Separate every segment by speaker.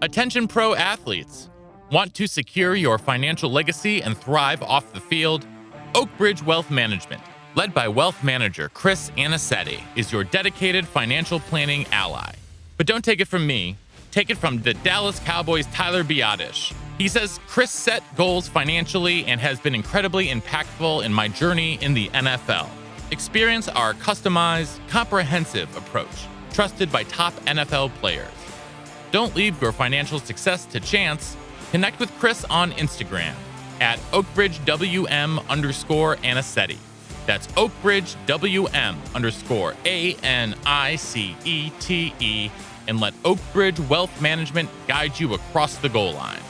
Speaker 1: Attention pro athletes. Want to secure your financial legacy and thrive off the field? Oakbridge Wealth Management, led by wealth manager Chris Anicetti, is your dedicated financial planning ally. But don't take it from me. Take it from the Dallas Cowboys' Tyler Biadasz. He says, Chris set goals financially and has been incredibly impactful in my journey in the NFL. Experience our customized, comprehensive approach, trusted by top NFL players. Don't leave your financial success to chance. Connect with Chris on Instagram at OakbridgeWM_Anicetti. That's OakbridgeWM_ANICETE, and let Oakbridge Wealth Management guide you across the goal line.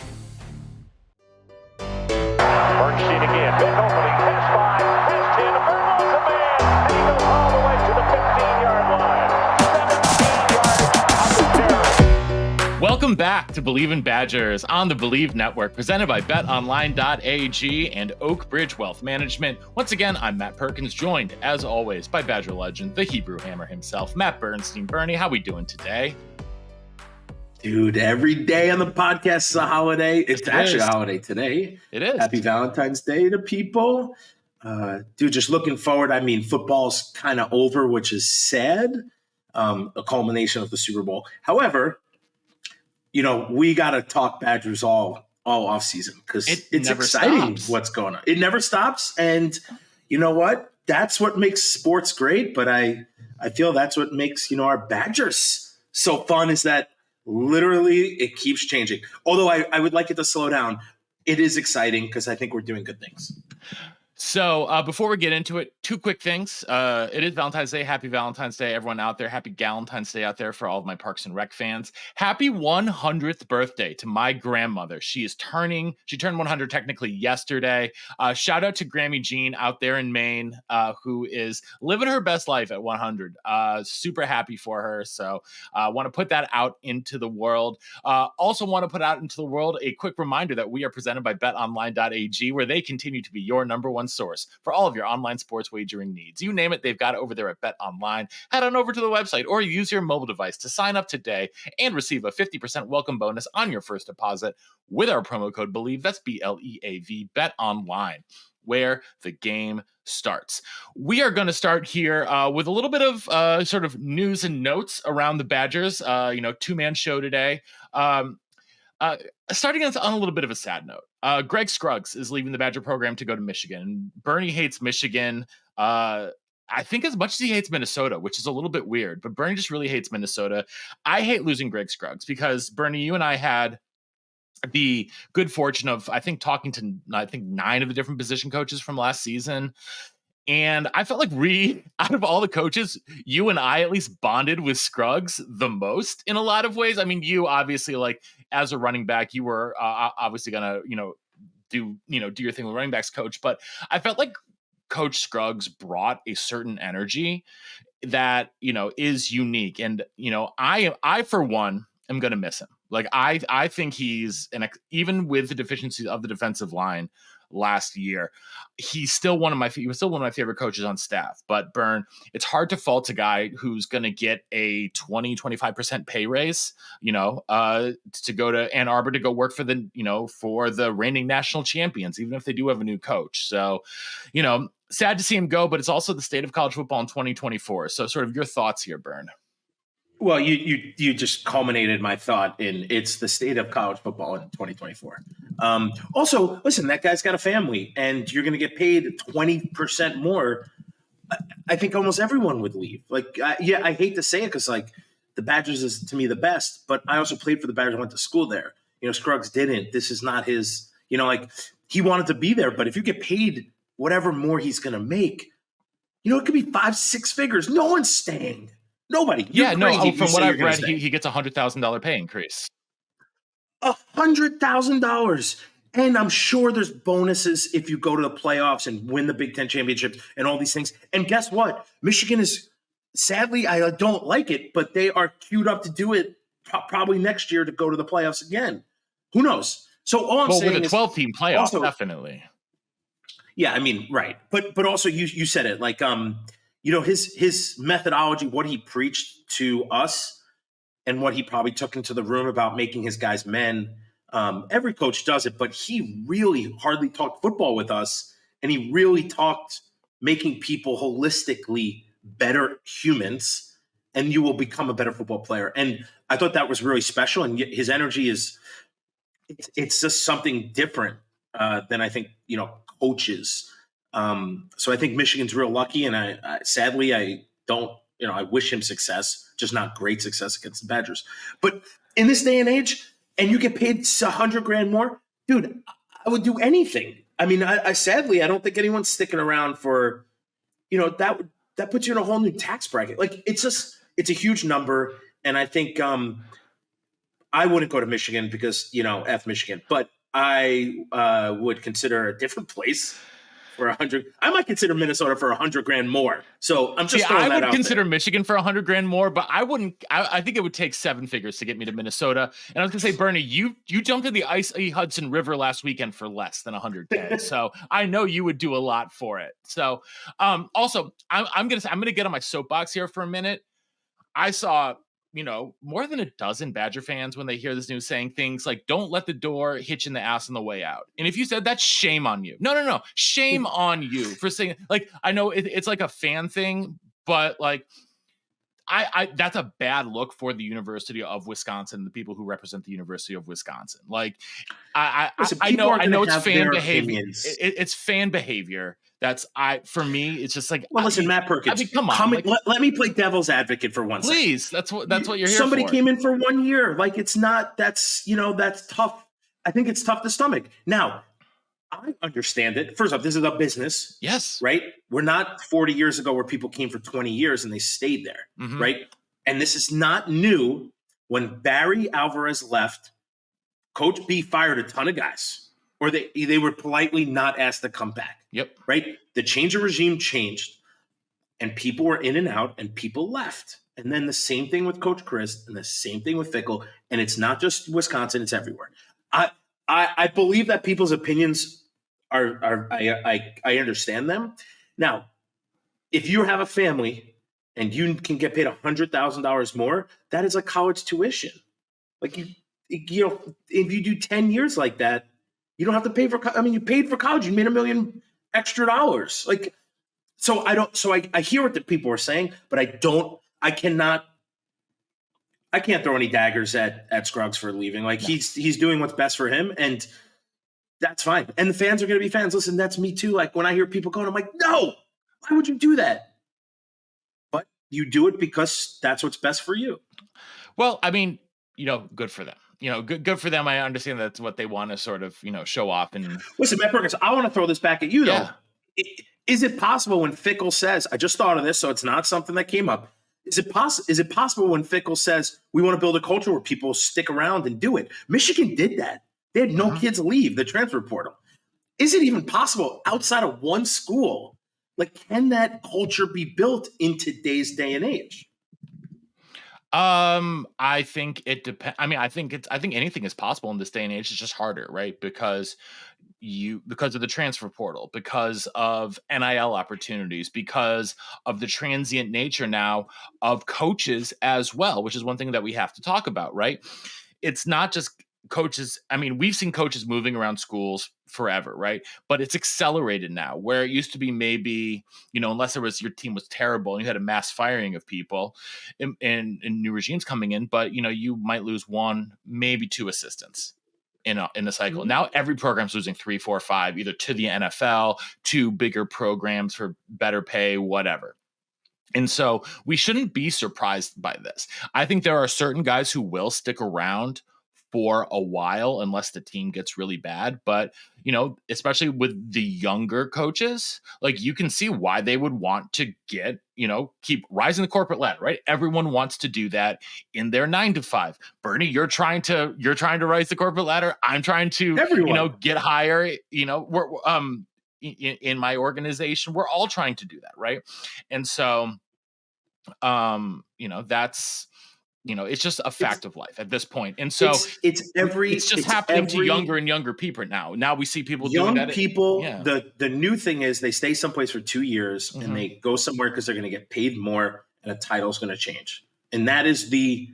Speaker 2: First sheet again, big opening, pass 5, pass 10, Burn on command, and he goes all the way to the 15-yard line. 17 yards of the carry.
Speaker 1: Welcome back to Believe in Badgers on the Believe Network, presented by BetOnline.ag and Oakbridge Wealth Management. Once again, I'm Matt Perkins, joined, as always, by Badger legend, the Hebrew Hammer himself, Matt Bernstein. Bernie, how we doing today?
Speaker 3: Dude, every day on the podcast is a holiday. It's actually a holiday today.
Speaker 1: It is.
Speaker 3: Happy Valentine's Day to people. Dude, just looking forward. I mean, football's kind of over, which is sad. A culmination of the Super Bowl. However, you know, we got to talk Badgers all off season because it's exciting what's going on. It never stops. And you know what? That's what makes sports great. But I feel that's what makes, you know, our Badgers so fun is that literally it keeps changing. Although I would like it to slow down. It is exciting because I think we're doing good things.
Speaker 1: So before we get into it, two quick things. It is Valentine's Day. Happy Valentine's Day, everyone out there. Happy Galentine's Day out there for all of my Parks and Rec fans. Happy 100th birthday to my grandmother. She turned 100 technically yesterday. Shout out to Grammy Jean out there in Maine, who is living her best life at 100. Super happy for her. So I want to put that out into the world. Also want to put out into the world a quick reminder that we are presented by BetOnline.ag, where they continue to be your number one source for all of your online sports wagering needs. You name it, they've got it over there at BetOnline. Head on over to the website or use your mobile device to sign up today and receive a 50% welcome bonus on your first deposit with our promo code BELIEVE. That's BLEAV, BetOnline, where the game starts. We are going to start here with a little bit of sort of news and notes around the Badgers. Two-man show today. Starting on a little bit of a sad note, Greg Scruggs is leaving the Badger program to go to Michigan. Bernie hates Michigan, I think as much as he hates Minnesota, which is a little bit weird, but Bernie just really hates Minnesota. I hate losing Greg Scruggs because, Bernie, you and I had the good fortune of, talking to 9 of the different position coaches from last season. And I felt like out of all the coaches, you and I at least bonded with Scruggs the most in a lot of ways. I mean, you obviously, like, as a running back, you were obviously gonna, do your thing with running backs coach. But I felt like Coach Scruggs brought a certain energy that, is unique. And, I for one am gonna miss him. Like, I think he's even with the deficiencies of the defensive line last year, he was still one of my favorite coaches on staff. But Bern, it's hard to fault a guy who's going to get a 20-25% pay raise, to go to Ann Arbor to go work for the reigning national champions, even if they do have a new coach. So, sad to see him go, but it's also the state of college football in 2024. So sort of your thoughts here, Bern.
Speaker 3: Well, you just culminated my thought in it's the state of college football in 2024. Also, listen, that guy's got a family, and you're going to get paid 20% more. I think almost everyone would leave. Like, I hate to say it because, like, the Badgers is, to me, the best, but I also played for the Badgers. I went to school there. Scruggs didn't. This is not his, he wanted to be there, but if you get paid whatever more he's going to make, it could be 5-6 figures. No one's staying. Nobody.
Speaker 1: From what I've read, he gets $100,000 pay increase.
Speaker 3: $100,000. And I'm sure there's bonuses if you go to the playoffs and win the Big Ten championship and all these things. And guess what? Michigan is, sadly, I don't like it, but they are queued up to do it probably next year to go to the playoffs again. Who knows? So all I'm saying
Speaker 1: with a 12-team playoff, also, definitely.
Speaker 3: Yeah, I mean, right. But also you said it, like, his methodology, what he preached to us, and what he probably took into the room about making his guys men. Every coach does it, but he really hardly talked football with us, and he really talked making people holistically better humans, and you will become a better football player. And I thought that was really special, and his energy it's just something different than I think, coaches. So I think Michigan's real lucky, and I sadly, I don't, I wish him success, just not great success against the Badgers. But in this day and age, and you get paid $100,000 more, dude, I would do anything. I mean, I sadly, I don't think anyone's sticking around for, that puts you in a whole new tax bracket. Like, it's a huge number. And I think I wouldn't go to Michigan because, F Michigan, but I would consider a different place for 100. I might consider Minnesota for $100,000 more. So I'm just throwing that out.
Speaker 1: I would consider Michigan for $100,000 more, but I wouldn't. I think it would take 7 figures to get me to Minnesota. And I was gonna say, Bernie, you jumped in the icy Hudson River last weekend for less than $100,000. So I know you would do a lot for it. So also, I'm gonna get on my soapbox here for a minute. I saw, more than a dozen Badger fans when they hear this news saying things like, don't let the door hit you in the ass on the way out. And if you said that, shame on you. No. Shame on you for saying, like, I know it's like a fan thing, but like, I that's a bad look for the University of Wisconsin, the people who represent the University of Wisconsin. Like,
Speaker 3: Listen,
Speaker 1: I know it's fan behavior.
Speaker 3: It's
Speaker 1: fan behavior. For me, it's just like,
Speaker 3: well, listen, Matt Perkins,
Speaker 1: I mean, come on,
Speaker 3: let me play devil's advocate for one second.
Speaker 1: Please, that's what you're here for.
Speaker 3: Somebody came in for 1 year. Like, it's not, that's tough. I think it's tough to stomach. Now, I understand it. First off, this is a business.
Speaker 1: Yes.
Speaker 3: Right? We're not 40 years ago where people came for 20 years and they stayed there. Mm-hmm. Right? And this is not new. When Barry Alvarez left, Coach B fired a ton of guys, or they were politely not asked to come back.
Speaker 1: Yep.
Speaker 3: Right? The change of regime changed, and people were in and out, and people left. And then the same thing with Coach Chris, and the same thing with Fickle. And it's not just Wisconsin; it's everywhere. I believe that people's opinions I understand them. Now, if you have a family and you can get paid $100,000 more, that is like college tuition. Like, if you do 10 years like that, you don't have to pay for. I mean, you paid for college. You made $1 million extra dollars. Like, so I don't. So I hear what the people are saying, but I don't. I can't throw any daggers at Scruggs for leaving. Like, he's doing what's best for him, and that's fine. And the fans are going to be fans. Listen, that's me too. Like, when I hear people going, I'm like, no, why would you do that? But you do it because that's what's best for you.
Speaker 1: Well, I mean, good for them. Good for them. I understand that's what they want to sort of, show off. And
Speaker 3: listen, Matt Perkins, I want to throw this back at you, though. Yeah. Is it possible when Fickle says, I just thought of this, so it's not something that came up. Is it possible when Fickle says, we want to build a culture where people stick around and do it? Michigan did that. They had no kids leave the transfer portal. Is it even possible outside of one school? Like, can that culture be built in today's day and age?
Speaker 1: I think it depends. I mean, I think anything is possible in this day and age. It's just harder, right? Because of the transfer portal, because of NIL opportunities, because of the transient nature now of coaches as well, which is one thing that we have to talk about, right? It's not just coaches. I mean, we've seen coaches moving around schools forever, right? But it's accelerated now, where it used to be maybe, unless your team was terrible and you had a mass firing of people and new regimes coming in, but you might lose 1, maybe 2 assistants in a cycle. Mm-hmm. Now every program's losing 3, 4, 5, either to the NFL, to bigger programs for better pay, whatever. And so we shouldn't be surprised by this. I think there are certain guys who will stick around for a while unless the team gets really bad. But, especially with the younger coaches, like, you can see why they would want to get, keep rising the corporate ladder, right? Everyone wants to do that in their 9 to 5. Bernie, you're trying to rise the corporate ladder. I'm trying to, get higher, we're, in my organization, we're all trying to do that. Right. And so, that's, it's just a fact of life at this point. And so it's just happening to younger and younger people now. Now we see people doing that.
Speaker 3: Young people, the new thing is they stay someplace for 2 years and they go somewhere because they're going to get paid more and a title's going to change. And that is the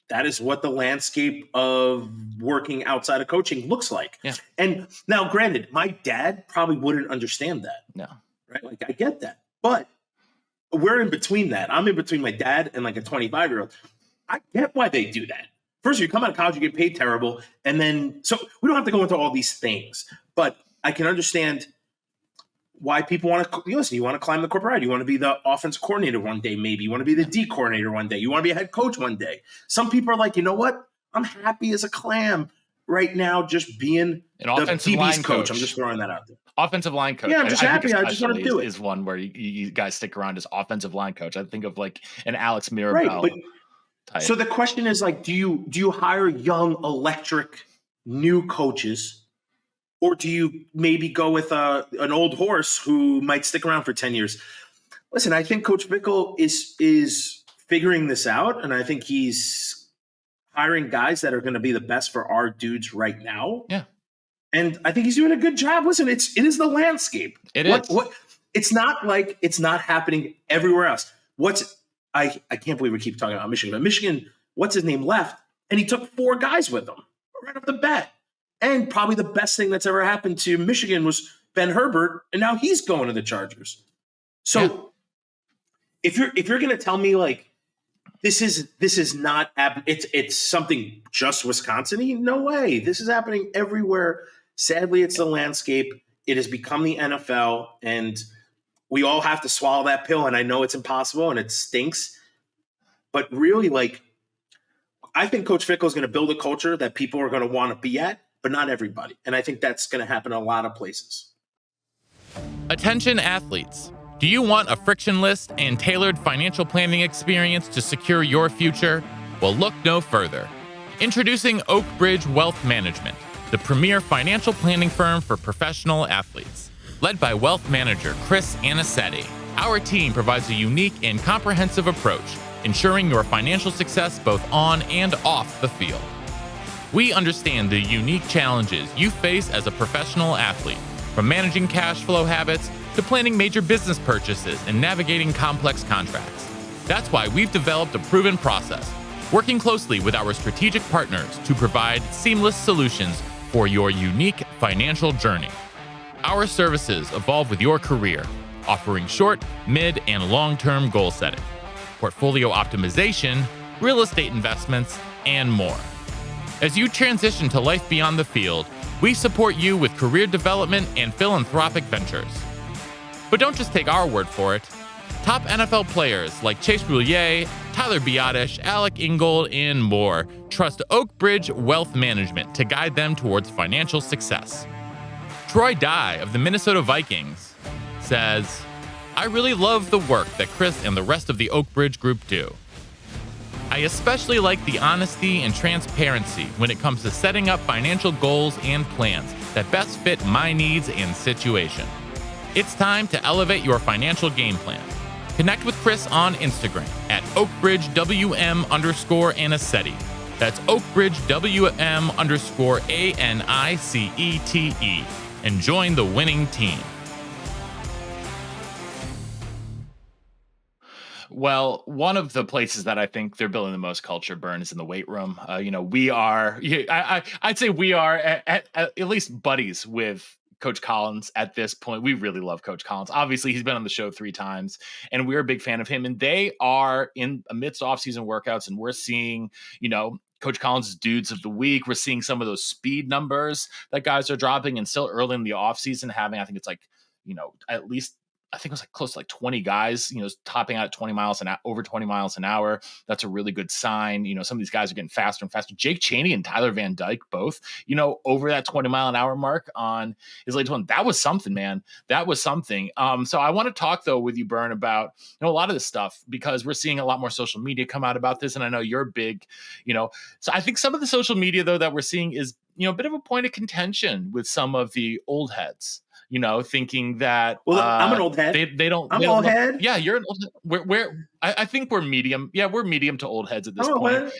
Speaker 3: that is what the landscape of working outside of coaching looks like.
Speaker 1: Yeah.
Speaker 3: And now, granted, my dad probably wouldn't understand that.
Speaker 1: No.
Speaker 3: Right? Like, I get that. But we're in between that. I'm in between my dad and like a 25-year-old. I get why they do that. First, you come out of college, you get paid terrible. And then, so we don't have to go into all these things, but I can understand why people want to, listen, you want to climb the corporate ladder. You want to be the offense coordinator one day, maybe. You want to be the D coordinator one day. You want to be a head coach one day. Some people are like, you know what? I'm happy as a clam right now just being
Speaker 1: an offensive line coach.
Speaker 3: I'm just throwing that out there.
Speaker 1: Offensive line coach.
Speaker 3: Yeah, I'm just happy. I just want to do it.
Speaker 1: Is one where you guys stick around as offensive line coach. I think of like an Alex Mirabel.
Speaker 3: Right, but so the question is like, do you hire young, electric, new coaches, or do you maybe go with an old horse who might stick around for 10 years? Listen, I think Coach Bickle is figuring this out, and I think he's hiring guys that are going to be the best for our dudes right now.
Speaker 1: Yeah.
Speaker 3: And I think he's doing a good job. Listen, it is the landscape.
Speaker 1: It is.
Speaker 3: It's not like it's not happening everywhere else. I can't believe we keep talking about Michigan. But Michigan, what's his name, left, and he took 4 guys with him right off the bat. And probably the best thing that's ever happened to Michigan was Ben Herbert, and now he's going to the Chargers. So if you're going to tell me like this is not it's something just Wisconsin-y, no way. This is happening everywhere. Sadly, it's the landscape. It has become the NFL, and we all have to swallow that pill. And I know it's impossible and it stinks, but really, like, I think Coach Fickle is going to build a culture that people are going to want to be at, but not everybody. And I think that's going to happen in a lot of places.
Speaker 4: Attention athletes. Do you want a frictionless and tailored financial planning experience to secure your future? Well, look no further. Introducing Oak Bridge Wealth Management, the premier financial planning firm for professional athletes. Led by wealth manager Chris Anicetti, our team provides a unique and comprehensive approach, ensuring your financial success both on and off the field. We understand the unique challenges you face as a professional athlete, from managing cash flow habits to planning major business purchases and navigating complex contracts. That's why we've developed a proven process, working closely with our strategic partners to provide seamless solutions for your unique financial journey. Our services evolve with your career, offering short, mid, and long-term goal setting, portfolio optimization, real estate investments, and more. As you transition to life beyond the field, we support you with career development and philanthropic ventures. But don't just take our word for it. Top NFL players like Chase Boulier, Tyler Biadasz, Alec Ingold, and more trust Oak Bridge Wealth Management to guide them towards financial success. Troy Dye of the Minnesota Vikings says, "I really love the work that Chris and the rest of the Oak Bridge group do. I especially like the honesty and transparency when it comes to setting up financial goals and plans that best fit my needs and situation. It's time to elevate your financial game plan. Connect with Chris on Instagram at OakBridgeWM_Anicetti. That's OakBridgeWM_ANICETE. And join the winning team."
Speaker 1: Well, one of the places that I think they're building the most culture, Burn, is in the weight room. We are, I'd say we are at least buddies with Coach Collins at this point. We really love Coach Collins. Obviously, he's been on the show 3 times, and we're a big fan of him. And they are in amidst offseason workouts, and we're seeing, Coach Collins' dudes of the week. We're seeing some of those speed numbers that guys are dropping, and still early in the offseason having, I think it's like, at least, I think it was like close to like 20 guys, topping out at 20 miles an hour, over 20 miles an hour. That's a really good sign. Some of these guys are getting faster and faster. Jake Chaney and Tyler Van Dyke both, over that 20 mile an hour mark on his latest one. That was something, man. That was something. So I want to talk though with you, Burn, about, a lot of this stuff, because we're seeing a lot more social media come out about this. And I know you're big, so I think some of the social media though that we're seeing is, a bit of a point of contention with some of the old heads. Thinking that
Speaker 3: I'm an old head.
Speaker 1: They don't.
Speaker 3: I'm an old head.
Speaker 1: Yeah, you're an old head. I think we're medium. Yeah, we're medium to old heads at this point.
Speaker 3: Head.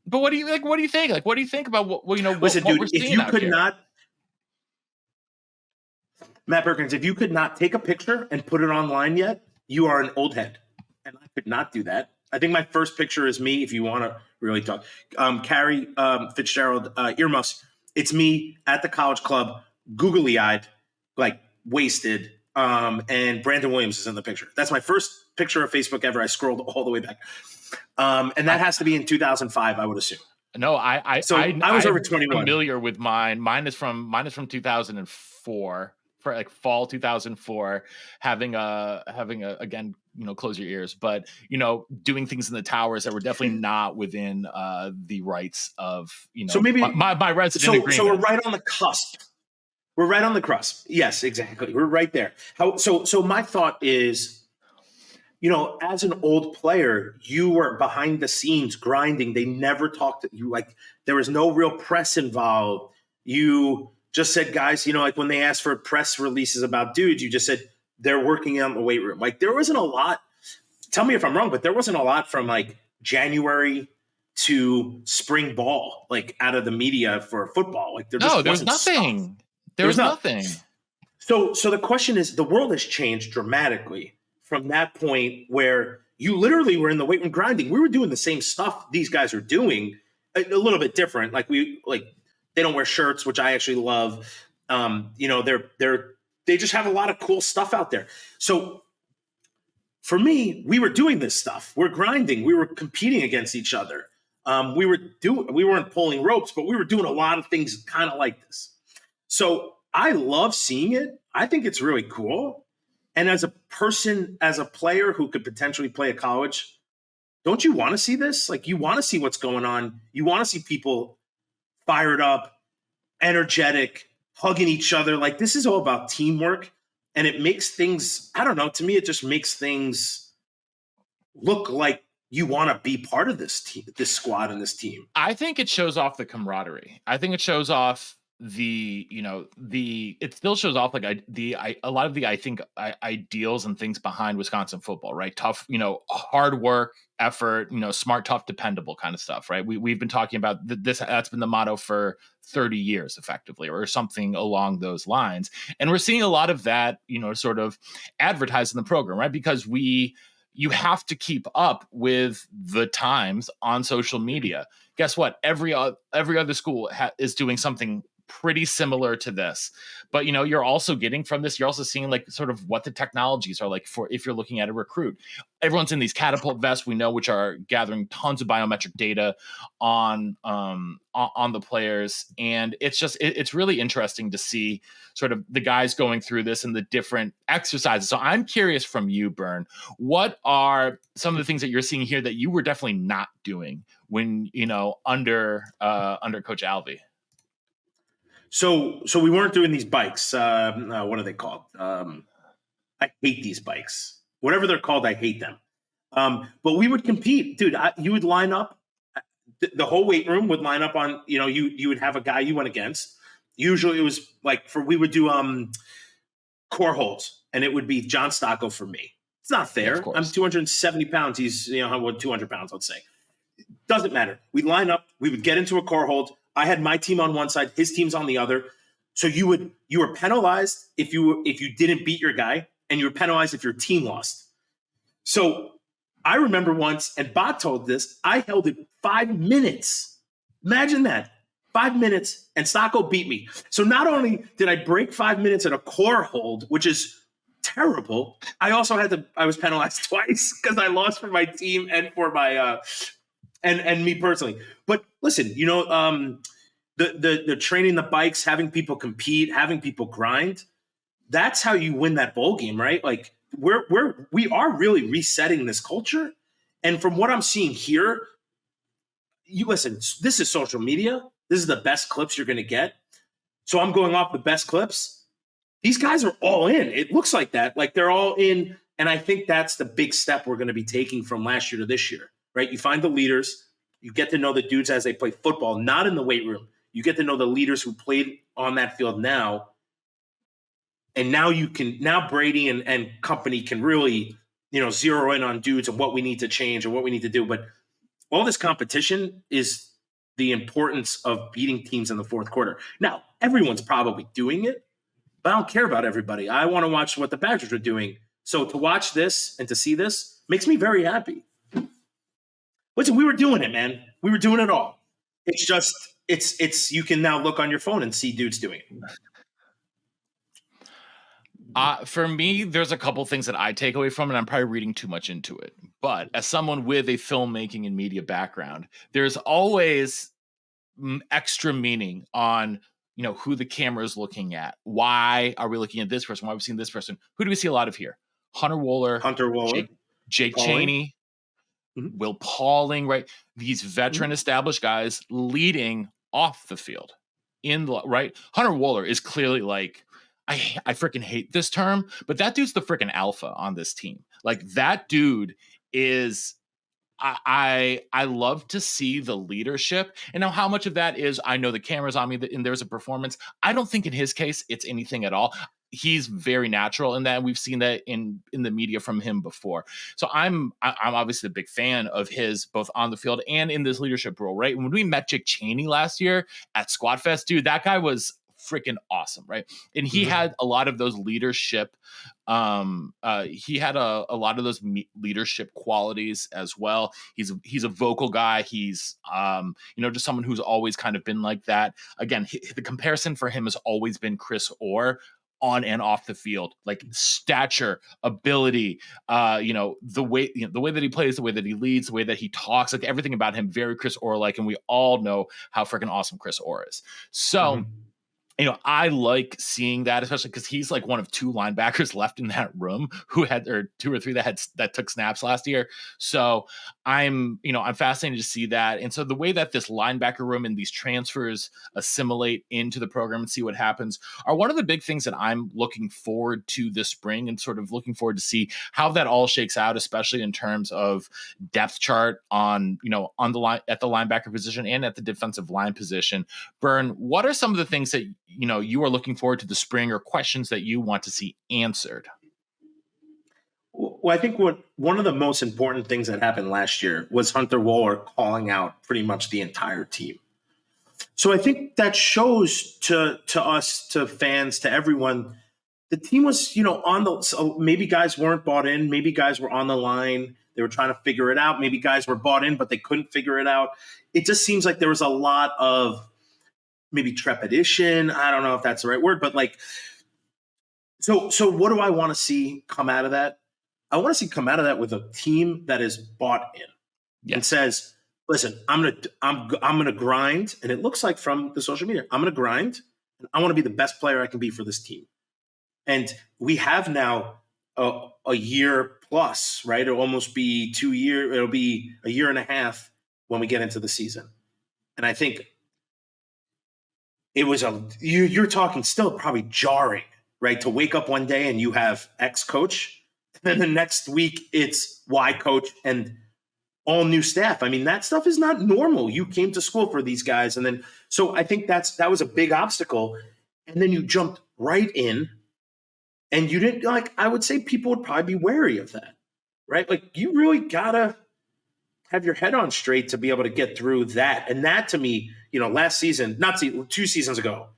Speaker 1: But what do you like? What do you think? Like, what do you think about what
Speaker 3: Listen,
Speaker 1: what
Speaker 3: dude,
Speaker 1: we're seeing
Speaker 3: if you
Speaker 1: out
Speaker 3: could
Speaker 1: here?
Speaker 3: not, Matt Perkins, if you could not take a picture and put it online yet, you are an old head, and I could not do that. I think my first picture is me. If you want to really talk, Carrie Fitzgerald, earmuffs. It's me at the college club, googly eyed, like wasted. And Brandon Williams is in the picture. That's my first picture of Facebook ever. I scrolled all the way back. And that has to be in 2005, I would assume.
Speaker 1: No, I
Speaker 3: was over 21.
Speaker 1: Familiar with mine. Mine is from 2004, for like fall 2004. Having a again, close your ears, but doing things in the towers that were definitely not within the rights of
Speaker 3: So maybe
Speaker 1: my resident agreement.
Speaker 3: So we're right on the cusp. We're right on the cusp. Yes, exactly. We're right there. So my thought is, as an old player, you were behind the scenes grinding. They never talked to you. Like, there was no real press involved. You just said, guys, like when they asked for press releases about dudes, you just said they're working out in the weight room. Like, there wasn't a lot. Tell me if I'm wrong, but there wasn't a lot from like January to spring ball, like out of the media for football. Like, there was
Speaker 1: nothing.
Speaker 3: Stuff.
Speaker 1: There was nothing.
Speaker 3: So the question is, the world has changed dramatically from that point where you literally were in the weight room grinding. We were doing the same stuff these guys are doing, a little bit different. Like they don't wear shirts, which I actually love. They just have a lot of cool stuff out there. So for me, we were doing this stuff. We're grinding. We were competing against each other. We weren't pulling ropes, but we were doing a lot of things kind of like this. So I love seeing it. I think it's really cool. And as a person, as a player who could potentially play at college, don't you want to see this? Like, you want to see what's going on. You want to see people fired up, energetic, hugging each other. Like, this is all about teamwork. And it makes things, I don't know, to me, it just makes things look like you want to be part of this team, this squad and this team.
Speaker 1: I think it shows off the camaraderie. I think it shows off it still shows off like a lot of the ideals and things behind Wisconsin football, right? Tough, hard work, effort, smart, tough, dependable kind of stuff, right? We've been talking about this. That's been the motto for 30 years, effectively, or something along those lines. And we're seeing a lot of that, sort of advertised in the program, right? Because you have to keep up with the times on social media. Guess what? Every other school is doing something pretty similar to this, but you're also getting from this, you're also seeing like sort of what the technologies are like for if you're looking at a recruit. Everyone's in these catapult vests, we know, which are gathering tons of biometric data on the players, and it's really interesting to see sort of the guys going through this and the different exercises. So I'm curious from you, Bern, what are some of the things that you're seeing here that you were definitely not doing when under Coach Alvey?
Speaker 3: So we weren't doing these bikes. What are they called? I hate these bikes. Whatever they're called, I hate them. But we would compete, dude. You would line up. The whole weight room would line up on. You would have a guy you went against. Usually, it was like we would do core holds, and it would be John Stocco for me. It's not fair. Yeah, I'm 270 pounds. He's 200 pounds. Let's say. Doesn't matter. We'd line up. We would get into a core hold. I had my team on one side, his team's on the other. So you were penalized if you didn't beat your guy, and you were penalized if your team lost. So I remember once, and Bob told this, I held it 5 minutes. Imagine that. 5 minutes, and Stocco beat me. So not only did I break 5 minutes at a core hold, which is terrible, I also I was penalized twice because I lost for my team and for my and me personally. But listen, the training the bikes, having people compete, having people grind, that's how you win that bowl game, right? Like we are really resetting this culture. And from what I'm seeing here, you listen, this is social media. This is the best clips you're going to get. So I'm going off the best clips. These guys are all in. It looks like that. Like they're all in. And I think that's the big step we're going to be taking from last year to this year, right? You find the leaders. You get to know the dudes as they play football, not in the weight room. You get to know the leaders who played on that field now. And now Brady and company can really, zero in on dudes and what we need to change and what we need to do. But all this competition is the importance of beating teams in the fourth quarter. Now, everyone's probably doing it, but I don't care about everybody. I want to watch what the Badgers are doing. So to watch this and to see this makes me very happy. Listen, we were doing it, man. We were doing it all. It's just it's you can now look on your phone and see dudes doing it.
Speaker 1: For me, there's a couple things that I take away from it. I'm probably reading too much into it. But as someone with a filmmaking and media background, there's always extra meaning on who the camera is looking at. Why are we looking at this person? Why are we seeing this person? Who do we see a lot of here? Hunter Wohler, Jake Chaney, Will Pauling, right? These veteran established guys leading off the field right. Hunter Wohler is clearly like, I freaking hate this term, but that dude's the freaking alpha on this team. Like that dude is, I love to see the leadership. And now how much of that is, I know the camera's on me and there's a performance. I don't think in his case it's anything at all. He's very natural in that. We've seen that in the media from him before. So I'm obviously a big fan of his, both on the field and in this leadership role, right? When we met Jake Chaney last year at Squad Fest, dude, that guy was freaking awesome, right? And he had a lot of those leadership he had a lot of those leadership qualities as well. He's a vocal guy. He's just someone who's always kind of been like that. Again, the comparison for him has always been Chris Orr on and off the field, like stature, ability, the way that he plays, the way that he leads, the way that he talks, like everything about him, very Chris Orr like, and we all know how freaking awesome Chris Orr is. So I like seeing that, especially because he's like one of two linebackers left in that room or two or three that took snaps last year. So I'm fascinated to see that. And so the way that this linebacker room and these transfers assimilate into the program and see what happens are one of the big things that I'm looking forward to this spring, and sort of looking forward to see how that all shakes out, especially in terms of depth chart on the line, at the linebacker position and at the defensive line position. Bern, what are some of the things that you are looking forward to the spring, or questions that you want to see answered?
Speaker 3: Well, I think one of the most important things that happened last year was Hunter Wohler calling out pretty much the entire team. So I think that shows to us, to fans, to everyone, the team was, so maybe guys weren't bought in, maybe guys were on the line, they were trying to figure it out, maybe guys were bought in, but they couldn't figure it out. It just seems like there was a lot of maybe trepidation. I don't know if that's the right word, but like, so what do I want to see come out of that? I want to see come out of that with a team that is bought in and says, listen, I'm going to grind. And it looks like from the social media, I'm going to grind and I want to be the best player I can be for this team. And we have now a year plus, right? It'll almost be 2 years. It'll be a year and a half when we get into the season. And I think it was you're talking still probably jarring, right? To wake up one day and you have X coach, and then the next week it's Y coach and all new staff. I mean, that stuff is not normal. You came to school for these guys. And then, so I think that was a big obstacle. And then you jumped right in, and you didn't, like, I would say people would probably be wary of that, right? Like, you really gotta have your head on straight to be able to get through that. And that, to me, last season, 2 seasons ago,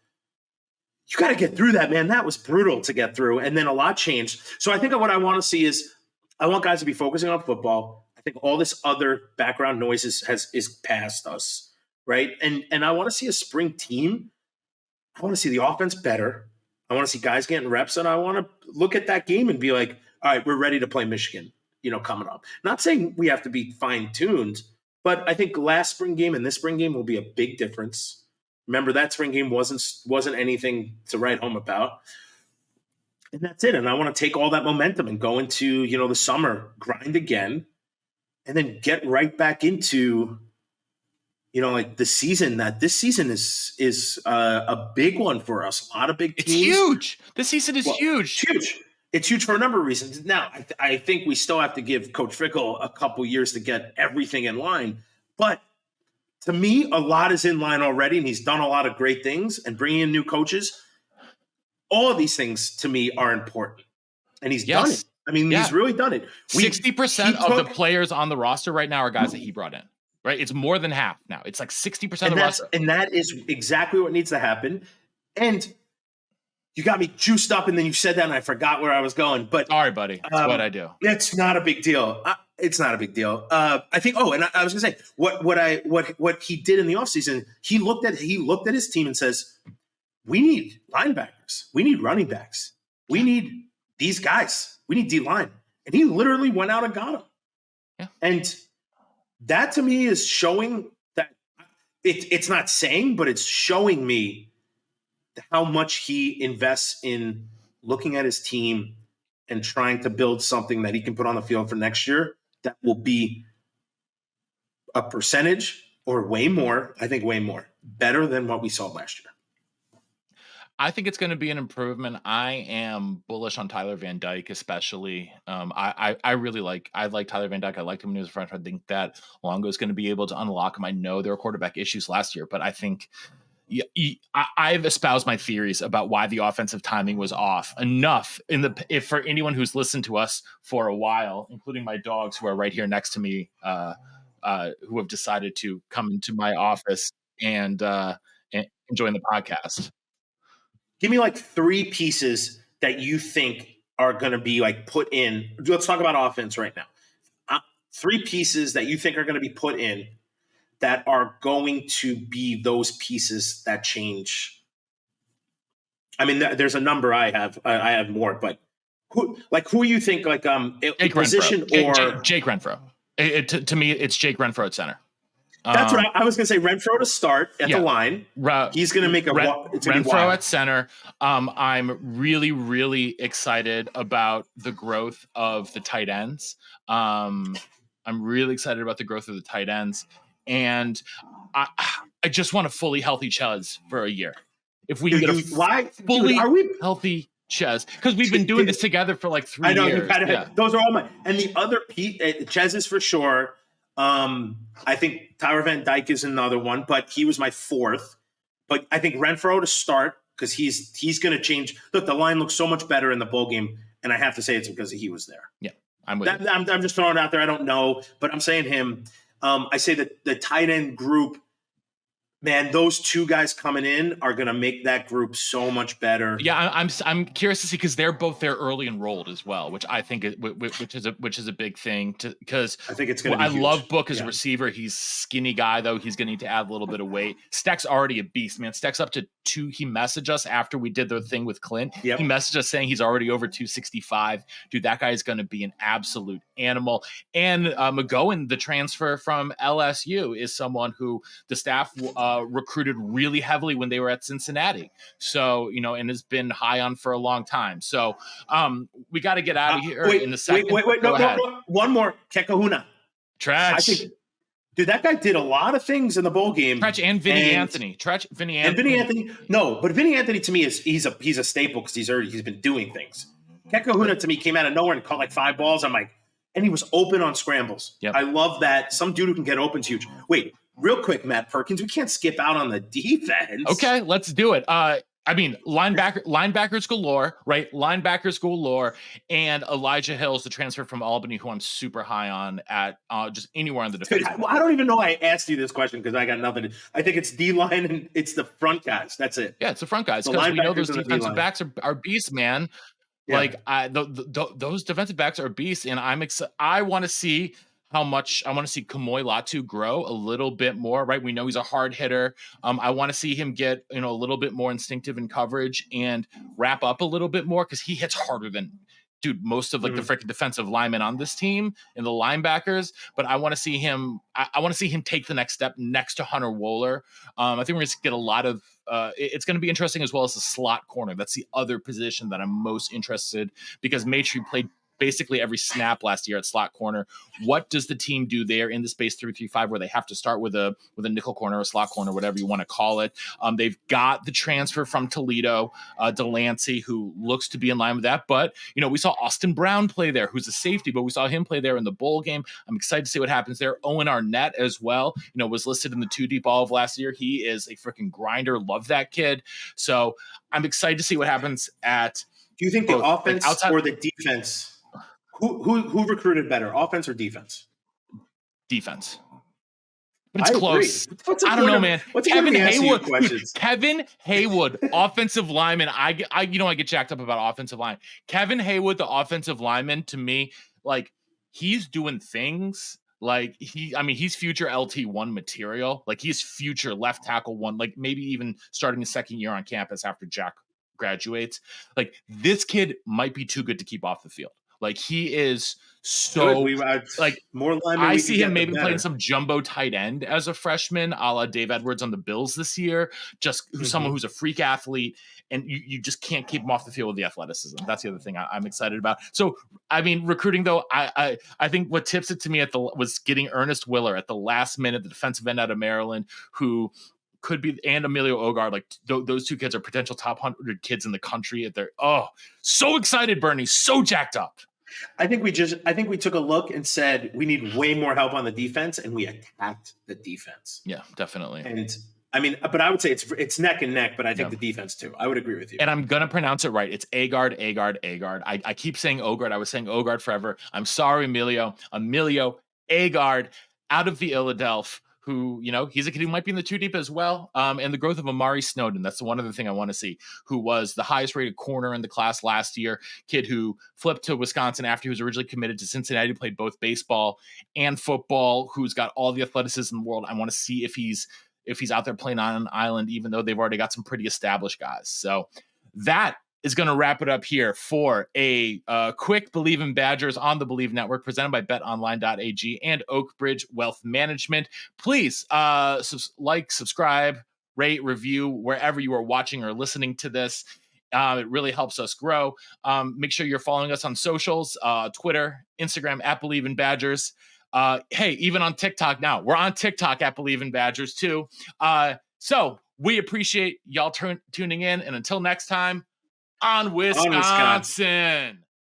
Speaker 3: you got to get through that, man. That was brutal to get through. And then a lot changed. So I think what I want to see is, I want guys to be focusing on football. I think all this other background noise is past us, right? And I want to see a spring team. I want to see the offense better. I want to see guys getting reps, and I want to look at that game and be like, all right, we're ready to play Michigan, coming up. Not saying we have to be fine-tuned, but I think last spring game and this spring game will be a big difference. Remember, that spring game wasn't anything to write home about. And that's it. And I want to take all that momentum and go into, the summer, grind again, and then get right back into, like the season. That this season is a big one for us. A lot of big teams.
Speaker 1: It's huge. This season is huge.
Speaker 3: Huge. It's huge for a number of reasons. Now, I think we still have to give Coach Fickell a couple years to get everything in line. But to me, a lot is in line already, and he's done a lot of great things. And bringing in new coaches, all of these things to me are important. And he's done it. I mean, he's really done it.
Speaker 1: 60% of the players on the roster right now are guys that he brought in, right? It's more than half now. It's like 60% of the roster. And
Speaker 3: that is exactly what needs to happen. And you got me juiced up, and then you said that, and I forgot where I was going. But
Speaker 1: sorry, buddy. That's what I do.
Speaker 3: It's not a big deal. It's not a big deal. I think. Oh, and I was going to say what he did in the offseason. He looked at his team and says, "We need linebackers. We need running backs. We need these guys. We need D line." And he literally went out and got them.
Speaker 1: Yeah.
Speaker 3: And that to me is showing that it's not saying, but it's showing me how much he invests in looking at his team and trying to build something that he can put on the field for next year that will be a percentage or way more, I think way more, better than what we saw last year.
Speaker 1: I think it's going to be an improvement. I am bullish on Tyler Van Dyke, especially. I really like Tyler Van Dyke. I liked him when he was a freshman. I think that Longo is going to be able to unlock him. I know there were quarterback issues last year, but I think I've espoused my theories about why the offensive timing was off enough if for anyone who's listened to us for a while, including my dogs who are right here next to me, who have decided to come into my office and join the podcast.
Speaker 3: Give me like 3 pieces that you think are going to be like put in. Let's talk about offense right now. 3 pieces that you think are going to be put in that are going to be those pieces that change. I mean, there's a number I have more, but who you think like
Speaker 1: Jake
Speaker 3: position
Speaker 1: Renfro. Jake Renfro. To me, it's Jake Renfro at center.
Speaker 3: That's what I was going to say. Renfro to start at the line. He's going to make
Speaker 1: Renfro at center. I'm really, really excited about the growth of the tight ends. I'm really excited about the growth of the tight ends. And I just want a fully healthy Chez for a year. If we can get a fully healthy Chez, because we've been doing this together for like 3 years.
Speaker 3: I know. Those are all mine. And the other Chez is for sure. I think Tyler Van Dyke is another one, but he was my 4th. But I think Renfro to start because he's going to change. Look, the line looks so much better in the bowl game, and I have to say it's because he was there.
Speaker 1: Yeah, I'm with you.
Speaker 3: I'm just throwing it out there. I don't know, but I'm saying him. I say that the tight end group, man, those 2 guys coming in are going to make that group so much better.
Speaker 1: Yeah, I'm curious to see because they're both there early enrolled as well, which I think which is a big thing because
Speaker 3: I think it's going to be
Speaker 1: I
Speaker 3: huge.
Speaker 1: Love Book as a receiver. He's a skinny guy though. He's going to need to add a little bit of weight. Steck's already a beast, man. Steck's up to 2. He messaged us after we did the thing with Clint.
Speaker 3: Yep.
Speaker 1: He messaged us saying he's already over 265. Dude, that guy is going to be an absolute animal. And McGowan, the transfer from LSU, is someone who the staff recruited really heavily when they were at Cincinnati. So, and has been high on for a long time. So we got to get out of here in the second.
Speaker 3: Wait. No. One more. Kekahuna.
Speaker 1: Tretch.
Speaker 3: Dude, that guy did a lot of things in the bowl game.
Speaker 1: Tretch and Vinny Anthony.
Speaker 3: And Vinny Anthony. No, but Vinny Anthony to me he's a staple because he's been doing things. Kekahuna to me came out of nowhere and caught like 5 balls. I'm like, and he was open on scrambles.
Speaker 1: Yep.
Speaker 3: I love that. Some dude who can get open is huge. Wait, real quick, Matt Perkins, we can't skip out on the defense.
Speaker 1: Okay, let's do it. I mean, linebackers galore, right? Linebackers galore, and Elijah Hill's the transfer from Albany, who I'm super high on at just anywhere on the defense.
Speaker 3: Dude, I don't even know I asked you this question because I got nothing. I think it's D-line and it's the front guys. That's it.
Speaker 1: Yeah, it's the front guys because we know those defensive backs are beasts, man. Yeah. Like those defensive backs are beasts, and I'm excited. I want to see Kamoy Latu grow a little bit more, right? We know he's a hard hitter. I want to see him get, a little bit more instinctive in coverage and wrap up a little bit more because he hits harder than most of the freaking defensive linemen on this team and the linebackers. But I want to see him. I want to see him take the next step next to Hunter Wohler. I think we're going to get a lot of. It's going to be interesting as well as the slot corner. That's the other position that I'm most interested because Maitre played basically every snap last year at slot corner. What does the team do there in the space 3-3-5 where they have to start with a nickel corner or slot corner, whatever you want to call it? They've got the transfer from Toledo, Delancey, who looks to be in line with that. But, we saw Austin Brown play there, who's a safety, but we saw him play there in the bowl game. I'm excited to see what happens there. Owen Arnett as well, was listed in the 2 deep all of last year. He is a freaking grinder. Love that kid. So I'm excited to see what happens at.
Speaker 3: Do you think the offense or the defense? Who recruited better, offense or defense?
Speaker 1: Defense. But it's close.
Speaker 3: I
Speaker 1: don't know, man. Kevin Haywood, offensive lineman. I get jacked up about offensive line. Kevin Haywood, the offensive lineman, to me, like he's doing things like he's future LT1 material. Like he's future left tackle one, like maybe even starting his second year on campus after Jack graduates. Like this kid might be too good to keep off the field. Like he is so like
Speaker 3: more linemen
Speaker 1: I
Speaker 3: we
Speaker 1: see
Speaker 3: could
Speaker 1: him
Speaker 3: get,
Speaker 1: maybe
Speaker 3: the
Speaker 1: playing
Speaker 3: better.
Speaker 1: some jumbo tight end as a freshman, a la Dave Edwards on the Bills this year. Just someone who's a freak athlete, and you just can't keep him off the field with the athleticism. That's the other thing I'm excited about. So, I mean, recruiting though, I think what tips it to me was getting Ernest Willer at the last minute, the defensive end out of Maryland, who could be, and Emilio Ogard. Like those two kids are potential top 100 kids in the country. At their so excited, Bernie, so jacked up.
Speaker 3: I think we took a look and said we need way more help on the defense, and we attacked the defense.
Speaker 1: Yeah, definitely.
Speaker 3: And I mean, but I would say it's neck and neck, but I think the defense too. I would agree with you.
Speaker 1: And I'm going to pronounce it right. It's Agard. I keep saying Ogard. I was saying Ogard forever. I'm sorry, Emilio Agard out of the Philadelphia, who, he's a kid who might be in the two deep as well. And the growth of Amari Snowden. That's the one other thing I want to see, who was the highest rated corner in the class last year, kid who flipped to Wisconsin after he was originally committed to Cincinnati, played both baseball and football, who's got all the athleticism in the world. I want to see if he's out there playing on an island, even though they've already got some pretty established guys. So that is going to wrap it up here for a quick Believe in Badgers on the Believe Network, presented by betonline.ag and Oakbridge Wealth Management. Please subscribe, rate, review wherever you are watching or listening to this. It really helps us grow. Make sure you're following us on socials, Twitter, Instagram at Believe in Badgers. Hey, even on TikTok now. We're on TikTok at Believe in Badgers too. So we appreciate y'all tuning in. And until next time, on Wisconsin.